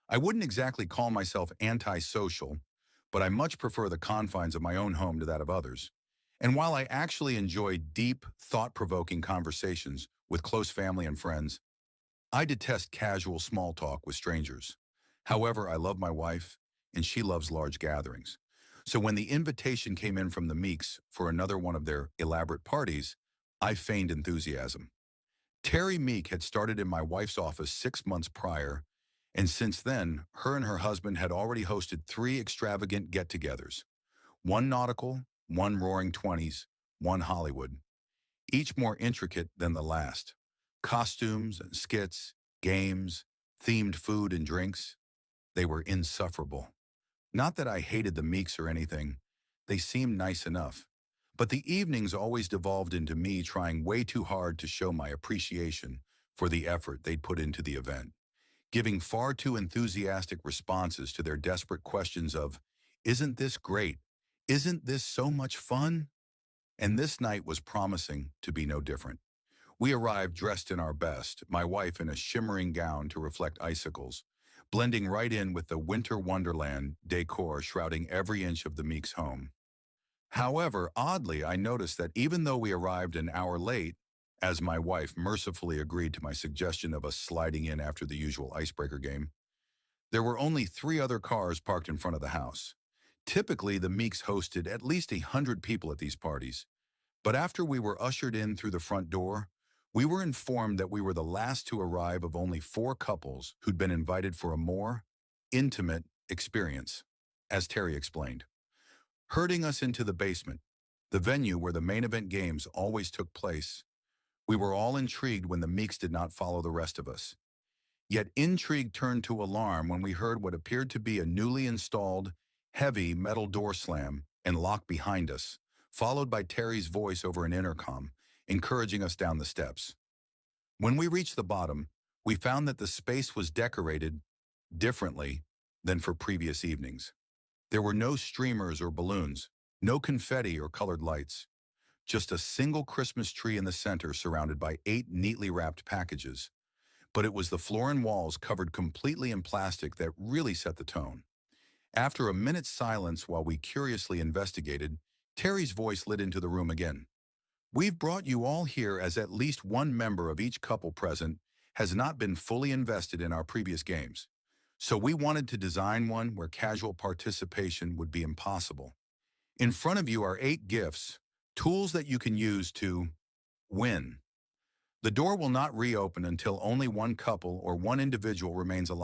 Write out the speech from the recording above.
I wouldn't exactly call myself antisocial, but I much prefer the confines of my own home to that of others. And while I actually enjoy deep, thought-provoking conversations with close family and friends, I detest casual small talk with strangers. However, I love my wife, and she loves large gatherings. So when the invitation came in from the Meeks for another one of their elaborate parties, I feigned enthusiasm. Terry Meek had started in my wife's office 6 months prior, and since then, her and her husband had already hosted three extravagant get-togethers. One nautical, one roaring 20s, one Hollywood, each more intricate than the last. Costumes and skits, games, themed food and drinks, they were insufferable. Not that I hated the Meeks or anything, they seemed nice enough. But the evenings always devolved into me trying way too hard to show my appreciation for the effort they'd put into the event, giving far too enthusiastic responses to their desperate questions of, "Isn't this great? Isn't this so much fun?" And this night was promising to be no different. We arrived dressed in our best, my wife in a shimmering gown to reflect icicles, blending right in with the winter wonderland decor shrouding every inch of the Meeks home. However, oddly, I noticed that even though we arrived an hour late, as my wife mercifully agreed to my suggestion of us sliding in after the usual icebreaker game, there were only three other cars parked in front of the house. Typically, the Meeks hosted at least 100 people at these parties, but after we were ushered in through the front door, we were informed that we were the last to arrive of only four couples who'd been invited for a more intimate experience, as Terry explained. Herding us into the basement, the venue where the main event games always took place, we were all intrigued when the Meeks did not follow the rest of us. Yet intrigue turned to alarm when we heard what appeared to be a newly installed, heavy metal door slam and lock behind us, followed by Terry's voice over an intercom, encouraging us down the steps. When we reached the bottom, we found that the space was decorated differently than for previous evenings. There were no streamers or balloons, no confetti or colored lights, just a single Christmas tree in the center surrounded by 8 neatly wrapped packages. But it was the floor and walls covered completely in plastic that really set the tone. After a minute's silence while we curiously investigated, Terry's voice lit into the room again. "We've brought you all here as at least one member of each couple present has not been fully invested in our previous games. So we wanted to design one where casual participation would be impossible. In front of you are 8 gifts, tools that you can use to win. The door will not reopen until only one couple or one individual remains alive.